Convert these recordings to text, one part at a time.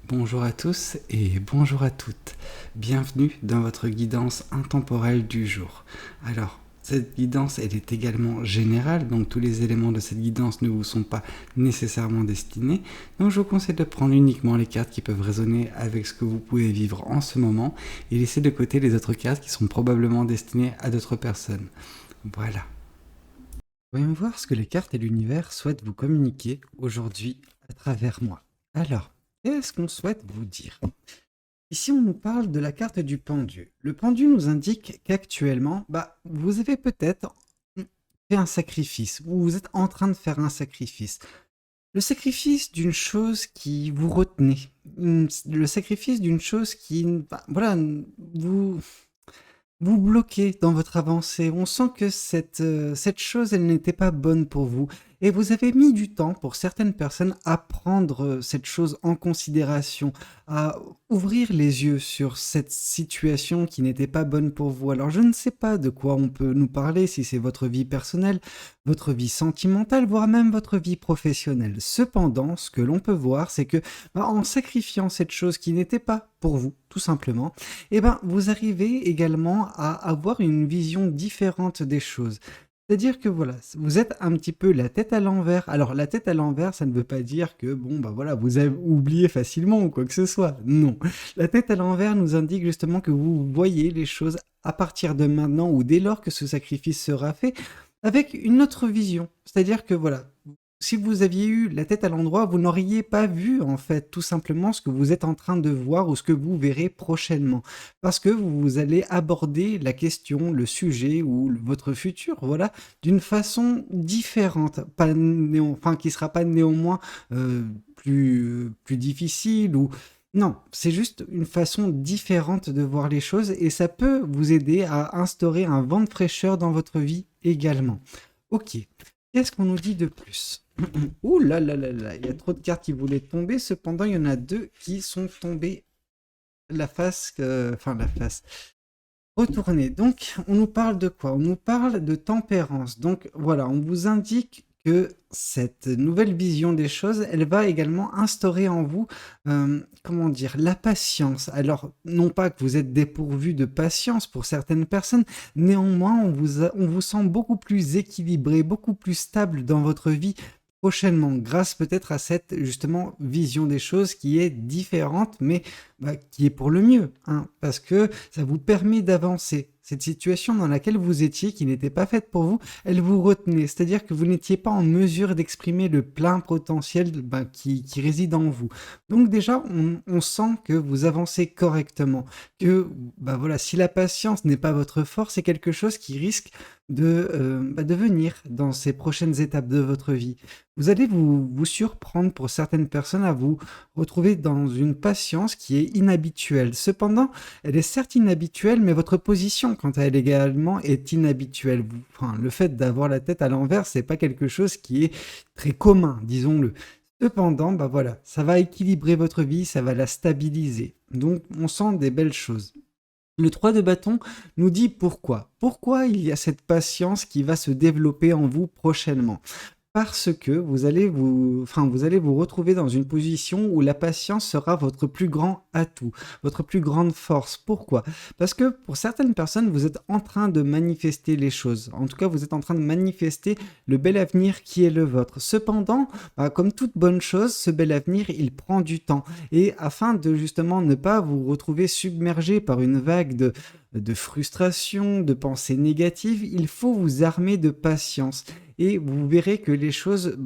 Bonjour à tous et bonjour à toutes. Bienvenue dans votre guidance intemporelle du jour. Alors, cette guidance, elle est également générale, donc tous les éléments de cette guidance ne vous sont pas nécessairement destinés. Donc je vous conseille de prendre uniquement les cartes qui peuvent résonner avec ce que vous pouvez vivre en ce moment et laisser de côté les autres cartes qui sont probablement destinées à d'autres personnes. Voilà. Voyons voir ce que les cartes et l'univers souhaitent vous communiquer aujourd'hui à travers moi. Alors, qu'est-ce qu'on souhaite vous dire? Ici, on nous parle de la carte du pendu. Le pendu nous indique qu'actuellement, vous avez peut-être fait un sacrifice, ou vous êtes en train de faire un sacrifice. Le sacrifice d'une chose qui vous retenait, le sacrifice d'une chose qui, vous, vous bloquez dans votre avancée. On sent que cette chose, elle n'était pas bonne pour vous. Et vous avez mis du temps, pour certaines personnes, à prendre cette chose en considération, à ouvrir les yeux sur cette situation qui n'était pas bonne pour vous. Alors, je ne sais pas de quoi on peut nous parler, si c'est votre vie personnelle, votre vie sentimentale, voire même votre vie professionnelle. Cependant, ce que l'on peut voir, c'est que en sacrifiant cette chose qui n'était pas pour vous, tout simplement, vous arrivez également à avoir une vision différente des choses. C'est-à-dire que voilà, vous êtes un petit peu la tête à l'envers. Alors la tête à l'envers, ça ne veut pas dire que vous avez oublié facilement ou quoi que ce soit. Non. La tête à l'envers nous indique justement que vous voyez les choses à partir de maintenant ou dès lors que ce sacrifice sera fait avec une autre vision. C'est-à-dire que voilà, si vous aviez eu la tête à l'endroit, vous n'auriez pas vu en fait tout simplement ce que vous êtes en train de voir ou ce que vous verrez prochainement. Parce que vous allez aborder la question, le sujet ou votre futur, voilà, d'une façon différente, qui sera pas néanmoins plus difficile ou non, c'est juste une façon différente de voir les choses et ça peut vous aider à instaurer un vent de fraîcheur dans votre vie également. Ok, qu'est-ce qu'on nous dit de plus? Ouh là là là là, il y a trop de cartes qui voulaient tomber, cependant il y en a deux qui sont tombées la face retournée. Donc on nous parle de quoi? On nous parle de tempérance. Donc voilà, on vous indique que cette nouvelle vision des choses, elle va également instaurer en vous, la patience. Alors, non pas que vous êtes dépourvu de patience pour certaines personnes, néanmoins, on vous sent beaucoup plus équilibré, beaucoup plus stable dans votre vie prochainement, grâce peut-être à cette, justement, vision des choses qui est différente, mais qui est pour le mieux, hein, parce que ça vous permet d'avancer. Cette situation dans laquelle vous étiez, qui n'était pas faite pour vous, elle vous retenait. C'est-à-dire que vous n'étiez pas en mesure d'exprimer le plein potentiel qui réside en vous. Donc déjà, on sent que vous avancez correctement. Que si la patience n'est pas votre force, c'est quelque chose qui risque de venir dans ces prochaines étapes de votre vie. Vous allez vous surprendre pour certaines personnes à vous retrouver dans une patience qui est inhabituelle. Cependant, elle est certes inhabituelle, mais votre position, quant à elle également, est inhabituelle. Le fait d'avoir la tête à l'envers, c'est pas quelque chose qui est très commun, disons-le. Cependant, ça va équilibrer votre vie, ça va la stabiliser. Donc, on sent des belles choses. Le 3 de bâton nous dit pourquoi. Pourquoi il y a cette patience qui va se développer en vous prochainement? Parce que vous allez vous retrouver dans une position où la patience sera votre plus grand atout, votre plus grande force. Pourquoi? Parce que pour certaines personnes, vous êtes en train de manifester les choses. En tout cas, vous êtes en train de manifester le bel avenir qui est le vôtre. Cependant, comme toute bonne chose, ce bel avenir, il prend du temps. Et afin de justement ne pas vous retrouver submergé par une vague de frustration, de pensées négatives, il faut vous armer de patience. Et vous verrez que les choses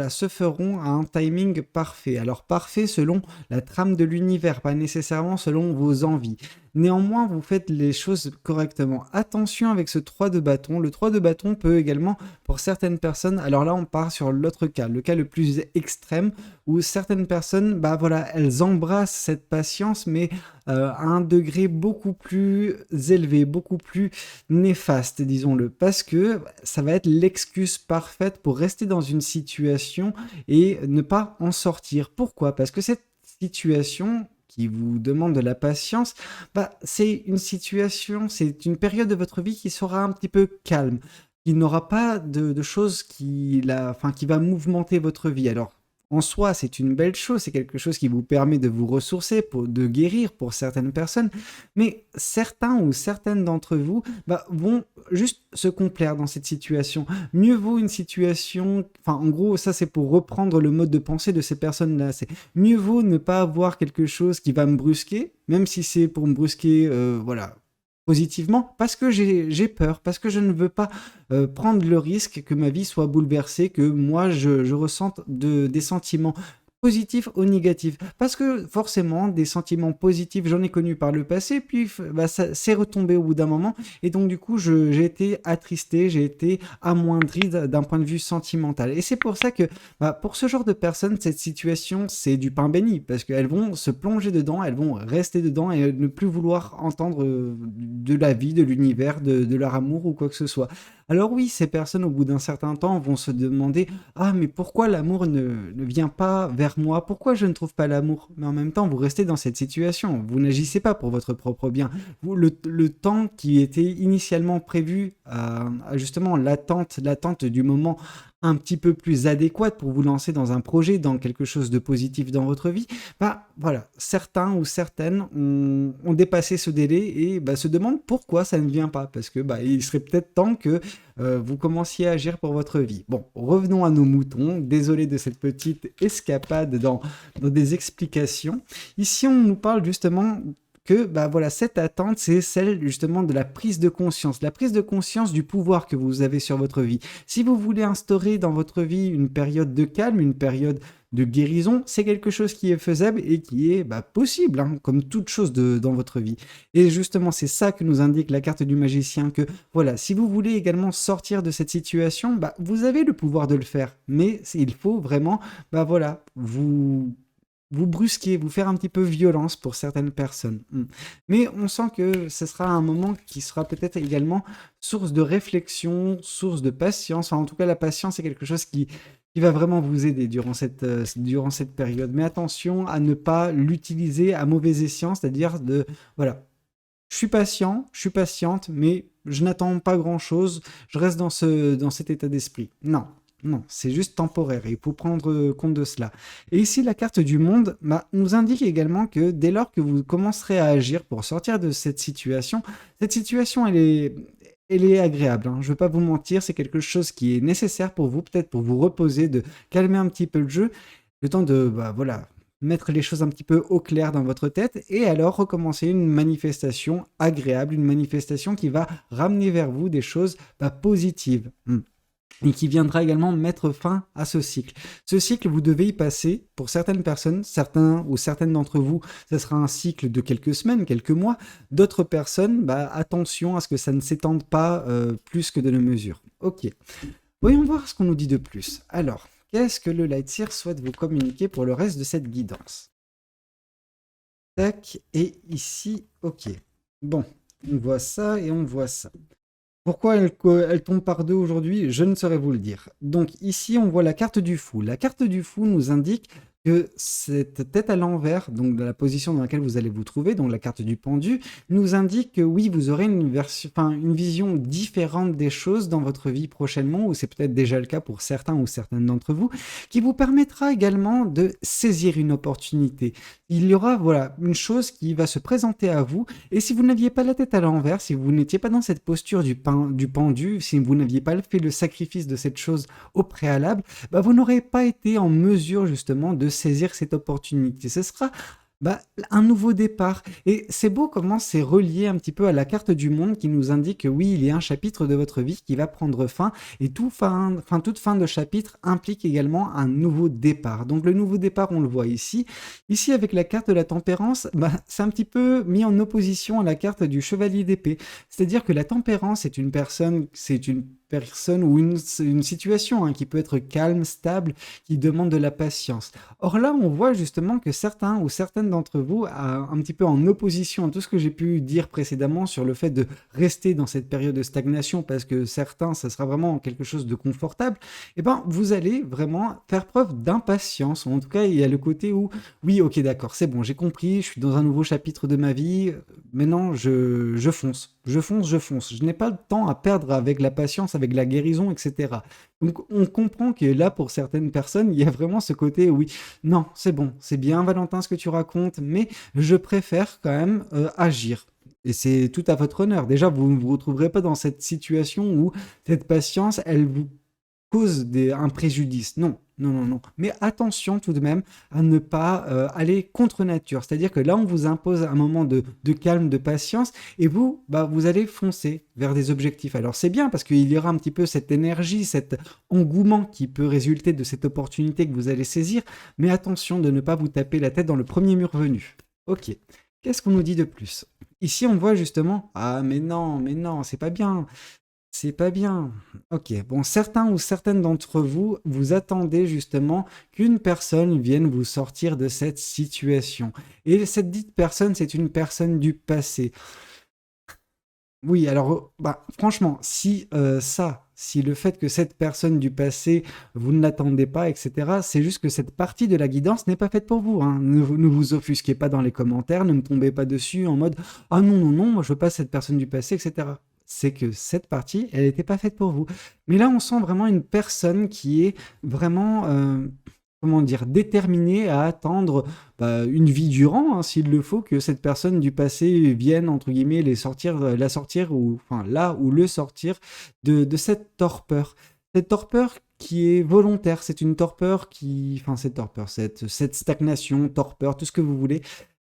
se feront à un timing parfait. Alors parfait selon la trame de l'univers, pas nécessairement selon vos envies. Néanmoins, vous faites les choses correctement. Attention avec ce 3 de bâton. Le 3 de bâton peut également, pour certaines personnes, alors là on part sur l'autre cas, le cas le plus extrême, où certaines personnes, elles embrassent cette patience, mais à un degré beaucoup plus élevé, beaucoup plus néfaste, disons-le, parce que ça va être l'excuse parfaite pour rester dans une situation et ne pas en sortir. Pourquoi? Parce que cette situation qui vous demande de la patience, c'est une situation, c'est une période de votre vie qui sera un petit peu calme. Il n'aura pas de choses qui va mouvementer votre vie. Alors, en soi, c'est une belle chose, c'est quelque chose qui vous permet de vous ressourcer, de guérir pour certaines personnes, mais certains ou certaines d'entre vous vont juste se complaire dans cette situation. Mieux vaut une situation, enfin en gros ça c'est pour reprendre le mode de pensée de ces personnes-là, c'est mieux vaut ne pas avoir quelque chose qui va me brusquer, même si c'est pour me brusquer, voilà, positivement, parce que j'ai peur, parce que je ne veux pas prendre le risque que ma vie soit bouleversée, que moi je ressente des sentiments positifs ou négatifs. Parce que forcément, des sentiments positifs, j'en ai connu par le passé, puis ça s'est retombé au bout d'un moment, et donc du coup, j'ai été attristé, j'ai été amoindri d'un point de vue sentimental. Et c'est pour ça que, pour ce genre de personnes, cette situation, c'est du pain béni, parce qu'elles vont se plonger dedans, elles vont rester dedans et ne plus vouloir entendre de la vie, de l'univers, de leur amour ou quoi que ce soit. Alors oui, ces personnes, au bout d'un certain temps, vont se demander: «Ah, mais pourquoi l'amour ne vient pas vers moi? Pourquoi je ne trouve pas l'amour?» Mais en même temps, vous restez dans cette situation. Vous n'agissez pas pour votre propre bien. Le temps qui était initialement prévu à justement l'attente du moment un petit peu plus adéquate pour vous lancer dans un projet, dans quelque chose de positif dans votre vie, voilà, certains ou certaines ont dépassé ce délai et se demandent pourquoi ça ne vient pas. Parce que il serait peut-être temps que vous commenciez à agir pour votre vie. Bon, revenons à nos moutons. Désolé de cette petite escapade dans des explications. Ici, on nous parle justement que voilà, cette attente, c'est celle justement de la prise de conscience du pouvoir que vous avez sur votre vie. Si vous voulez instaurer dans votre vie une période de calme, une période de guérison, c'est quelque chose qui est faisable et qui est possible, hein, comme toute chose dans votre vie. Et justement, c'est ça que nous indique la carte du magicien, que voilà, si vous voulez également sortir de cette situation, vous avez le pouvoir de le faire, mais il faut vraiment, voilà, vous brusquer, vous faire un petit peu violence pour certaines personnes. Mais on sent que ce sera un moment qui sera peut-être également source de réflexion, source de patience. Enfin, en tout cas, la patience est quelque chose qui va vraiment vous aider durant cette période. Mais attention à ne pas l'utiliser à mauvais escient, c'est-à-dire voilà, je suis patient, je suis patiente, mais je n'attends pas grand-chose, je reste dans cet état d'esprit. Non, non, c'est juste temporaire et il faut prendre compte de cela. Et ici, la carte du monde nous indique également que dès lors que vous commencerez à agir pour sortir de cette situation, elle est agréable, hein. Je ne vais pas vous mentir, c'est quelque chose qui est nécessaire pour vous, peut-être pour vous reposer, de calmer un petit peu le jeu, le temps de voilà, mettre les choses un petit peu au clair dans votre tête et alors recommencer une manifestation agréable, une manifestation qui va ramener vers vous des choses positives. Et qui viendra également mettre fin à ce cycle. Ce cycle, vous devez y passer, pour certaines personnes, certains ou certaines d'entre vous, ce sera un cycle de quelques semaines, quelques mois. D'autres personnes, attention à ce que ça ne s'étende pas plus que de la mesure. Ok, voyons voir ce qu'on nous dit de plus. Alors, qu'est-ce que le Lightseer souhaite vous communiquer pour le reste de cette guidance? Tac, et ici, ok. Bon, on voit ça et on voit ça. Pourquoi elle tombe par deux aujourd'hui, je ne saurais vous le dire. Donc ici, on voit la carte du fou. La carte du fou nous indique que cette tête à l'envers, donc de la position dans laquelle vous allez vous trouver, donc la carte du pendu, nous indique que oui, vous aurez une vision différente des choses dans votre vie prochainement, ou c'est peut-être déjà le cas pour certains ou certaines d'entre vous, qui vous permettra également de saisir une opportunité. Il y aura voilà, une chose qui va se présenter à vous, et si vous n'aviez pas la tête à l'envers, si vous n'étiez pas dans cette posture du pendu, si vous n'aviez pas fait le sacrifice de cette chose au préalable, vous n'aurez pas été en mesure justement de saisir cette opportunité. Ce sera un nouveau départ. Et c'est beau comment c'est relié un petit peu à la carte du monde qui nous indique que oui, il y a un chapitre de votre vie qui va prendre fin et toute fin de chapitre implique également un nouveau départ. Donc le nouveau départ, on le voit ici. Ici, avec la carte de la tempérance, c'est un petit peu mis en opposition à la carte du chevalier d'épée. C'est-à-dire que la tempérance est une personne ou une situation qui peut être calme, stable, qui demande de la patience. Or là, on voit justement que certains ou certaines d'entre vous, un petit peu en opposition à tout ce que j'ai pu dire précédemment sur le fait de rester dans cette période de stagnation, parce que certains, ça sera vraiment quelque chose de confortable, vous allez vraiment faire preuve d'impatience. En tout cas, il y a le côté où, oui, ok, d'accord, c'est bon, j'ai compris, je suis dans un nouveau chapitre de ma vie, maintenant, je fonce. Je n'ai pas le temps à perdre avec la patience, avec la guérison, etc. Donc on comprend que là, pour certaines personnes, il y a vraiment ce côté, oui, non, c'est bon, c'est bien Valentin ce que tu racontes, mais je préfère quand même agir. Et c'est tout à votre honneur. Déjà, vous ne vous retrouverez pas dans cette situation où cette patience, elle vous cause un préjudice. Non, non, non, non. Mais attention tout de même à ne pas aller contre nature. C'est-à-dire que là, on vous impose un moment de calme, de patience, et vous, bah, vous allez foncer vers des objectifs. Alors c'est bien parce qu'il y aura un petit peu cette énergie, cet engouement qui peut résulter de cette opportunité que vous allez saisir, mais attention de ne pas vous taper la tête dans le premier mur venu. Ok. Qu'est-ce qu'on nous dit de plus? Ici, on voit justement, ah mais non, c'est pas bien. C'est pas bien. Ok, bon, certains ou certaines d'entre vous, vous attendez justement qu'une personne vienne vous sortir de cette situation. Et cette dite personne, c'est une personne du passé. Oui, alors, bah, franchement, si le fait que cette personne du passé, vous ne l'attendez pas, etc., c'est juste que cette partie de la guidance n'est pas faite pour vous, hein. Ne vous offusquez pas dans les commentaires, ne me tombez pas dessus en mode «Ah non, non, non, moi je veux pas cette personne du passé», etc. C'est que cette partie, elle n'était pas faite pour vous. Mais là, on sent vraiment une personne qui est vraiment, comment dire, déterminée à attendre bah, une vie durant, hein, s'il le faut, que cette personne du passé vienne, entre guillemets, la sortir, ou enfin là, ou le sortir de cette torpeur. Cette torpeur qui est volontaire, c'est une torpeur qui... Enfin, cette torpeur, cette stagnation, torpeur, tout ce que vous voulez,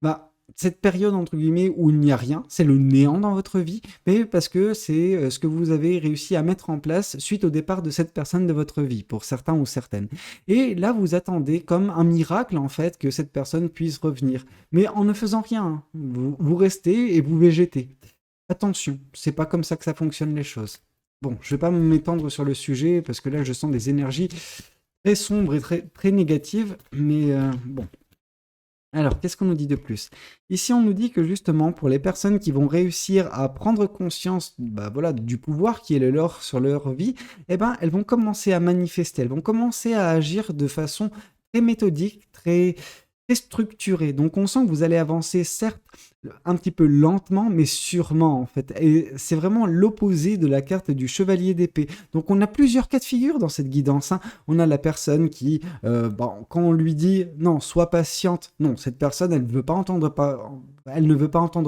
bah, cette période, entre guillemets, où il n'y a rien, c'est le néant dans votre vie, mais parce que c'est ce que vous avez réussi à mettre en place suite au départ de cette personne de votre vie, pour certains ou certaines. Et là, vous attendez comme un miracle, en fait, que cette personne puisse revenir. Mais en ne faisant rien, hein. Vous restez et vous végétez. Attention, c'est pas comme ça que ça fonctionne les choses. Bon, je vais pas m'étendre sur le sujet, parce que là, je sens des énergies très sombres et très, très négatives, mais bon. Alors, qu'est-ce qu'on nous dit de plus? Ici, on nous dit que justement, pour les personnes qui vont réussir à prendre conscience bah, voilà, du pouvoir qui est le leur sur leur vie, eh ben, elles vont commencer à manifester, elles vont commencer à agir de façon très méthodique, très structurée. Donc, on sent que vous allez avancer, certes, un petit peu lentement, mais sûrement, en fait. Et c'est vraiment l'opposé de la carte du chevalier d'épée. Donc, on a plusieurs cas de figure dans cette guidance, hein. On a la personne qui, bon, quand on lui dit non, sois patiente, non, cette personne, elle ne veut pas entendre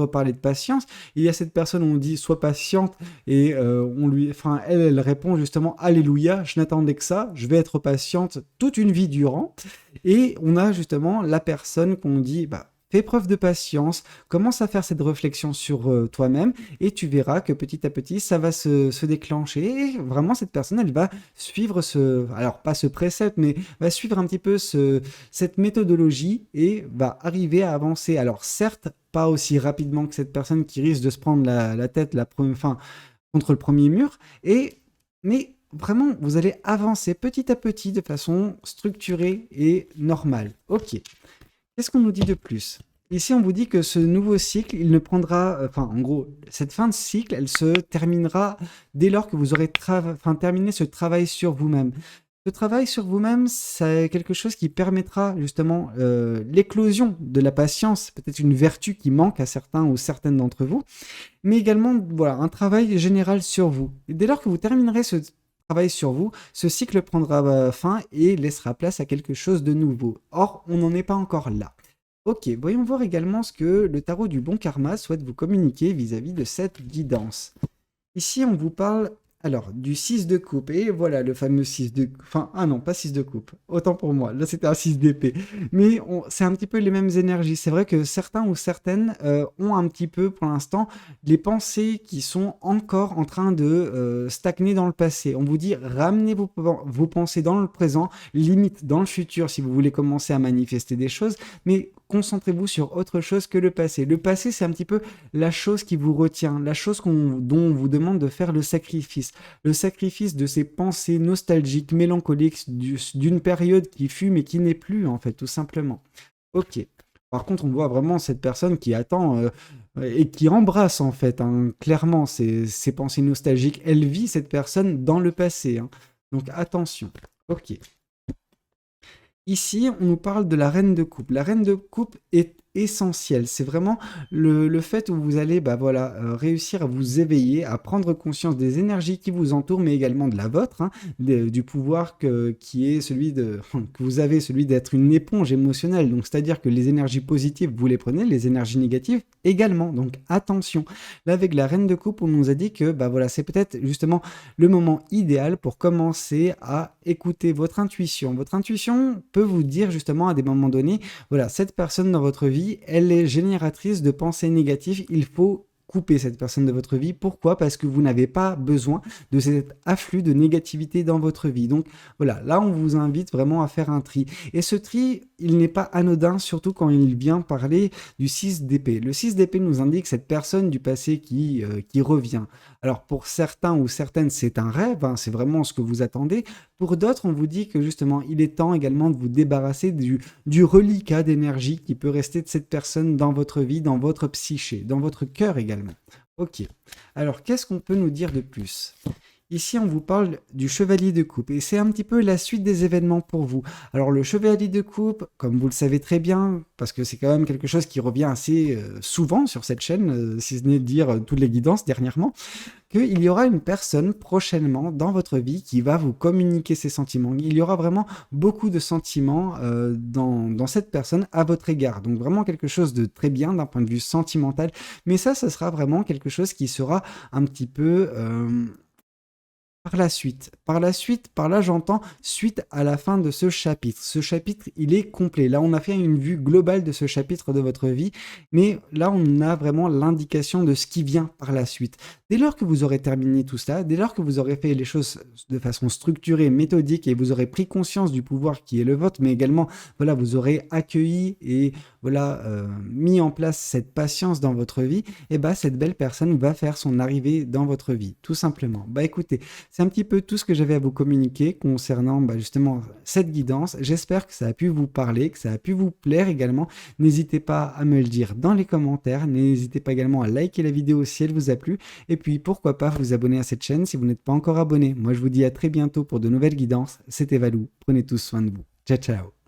parler de patience. Il y a cette personne où on dit sois patiente et elle répond justement alléluia, je n'attendais que ça, je vais être patiente toute une vie durant. Et on a justement la personne qu'on dit bah fais preuve de patience, commence à faire cette réflexion sur toi-même et tu verras que petit à petit, ça va se déclencher. Et vraiment, cette personne, elle va suivre alors pas ce précepte, mais va suivre un petit peu cette méthodologie et va arriver à avancer. Alors certes, pas aussi rapidement que cette personne qui risque de se prendre la tête contre le premier mur, mais vraiment, vous allez avancer petit à petit de façon structurée et normale. Ok. Qu'est-ce qu'on nous dit de plus? Ici, on vous dit que ce nouveau cycle, il ne prendra... Enfin, en gros, cette fin de cycle, elle se terminera dès lors que vous aurez terminé ce travail sur vous-même. Ce travail sur vous-même, c'est quelque chose qui permettra justement l'éclosion de la patience, peut-être une vertu qui manque à certains ou certaines d'entre vous, mais également voilà, un travail général sur vous. Et dès lors que vous terminerez ce travail sur vous, ce cycle prendra fin et laissera place à quelque chose de nouveau. Or, on n'en est pas encore là. Ok, voyons voir également ce que le tarot du bon karma souhaite vous communiquer vis-à-vis de cette guidance. Ici, on vous parle alors du 6 de coupe, et voilà le fameux 6 de... Enfin, ah non, pas 6 de coupe, autant pour moi, là c'était un 6 d'épée. Mais c'est un petit peu les mêmes énergies. C'est vrai que certains ou certaines ont un petit peu, pour l'instant, les pensées qui sont encore en train de stagner dans le passé. On vous dit, ramenez vos pensées dans le présent, limite dans le futur si vous voulez commencer à manifester des choses, mais concentrez-vous sur autre chose que le passé. Le passé, c'est un petit peu la chose qui vous retient, la chose dont on vous demande de faire le sacrifice de ces pensées nostalgiques, mélancoliques, d'une période qui fut mais qui n'est plus, en fait, tout simplement. Ok. Par contre, on voit vraiment cette personne qui attend et qui embrasse, en fait, hein, clairement, ces pensées nostalgiques. Elle vit cette personne dans le passé, hein. Donc, attention. Ok. Ici, on nous parle de la reine de coupe. La reine de coupe est essentiel. C'est vraiment le fait où vous allez voilà, réussir à vous éveiller, à prendre conscience des énergies qui vous entourent, mais également de la vôtre, hein, du pouvoir qui est celui que vous avez, celui d'être une éponge émotionnelle. Donc, c'est-à-dire que les énergies positives, vous les prenez, les énergies négatives également. Donc, attention. Là, avec la reine de coupe, on nous a dit que voilà, c'est peut-être justement le moment idéal pour commencer à écouter votre intuition. Votre intuition peut vous dire justement à des moments donnés, voilà, cette personne dans votre vie, elle est génératrice de pensées négatives, il faut couper cette personne de votre vie. Pourquoi? Parce que vous n'avez pas besoin de cet afflux de négativité dans votre vie. Donc voilà, là on vous invite vraiment à faire un tri. Et ce tri, il n'est pas anodin, surtout quand il vient parler du 6 d'épée. Le 6 d'épée nous indique cette personne du passé qui revient. Alors pour certains ou certaines, c'est un rêve, hein, c'est vraiment ce que vous attendez. Pour d'autres, on vous dit que justement, il est temps également de vous débarrasser du reliquat d'énergie qui peut rester de cette personne dans votre vie, dans votre psyché, dans votre cœur également. Ok. Alors, qu'est-ce qu'on peut nous dire de plus? Ici, on vous parle du chevalier de coupe et c'est un petit peu la suite des événements pour vous. Alors, le chevalier de coupe, comme vous le savez très bien, parce que c'est quand même quelque chose qui revient assez souvent sur cette chaîne, si ce n'est de dire toutes les guidances dernièrement, qu'il y aura une personne prochainement dans votre vie qui va vous communiquer ses sentiments. Il y aura vraiment beaucoup de sentiments dans cette personne à votre égard. Donc vraiment quelque chose de très bien d'un point de vue sentimental. Mais ça sera vraiment quelque chose qui sera un petit peu par là j'entends suite à la fin de ce chapitre. Ce chapitre, il est complet. Là, on a fait une vue globale de ce chapitre de votre vie, mais là, on a vraiment l'indication de ce qui vient par la suite. Dès lors que vous aurez terminé tout ça, dès lors que vous aurez fait les choses de façon structurée, méthodique, et vous aurez pris conscience du pouvoir qui est le vôtre, mais également, voilà, vous aurez accueilli et voilà, mis en place cette patience dans votre vie, et cette belle personne va faire son arrivée dans votre vie, tout simplement. Écoutez, c'est un petit peu tout ce que j'avais à vous communiquer concernant justement cette guidance. J'espère que ça a pu vous parler, que ça a pu vous plaire également. N'hésitez pas à me le dire dans les commentaires. N'hésitez pas également à liker la vidéo si elle vous a plu. Et puis pourquoi pas vous abonner à cette chaîne si vous n'êtes pas encore abonné. Moi je vous dis à très bientôt pour de nouvelles guidances. C'était Valou. Prenez tous soin de vous. Ciao ciao.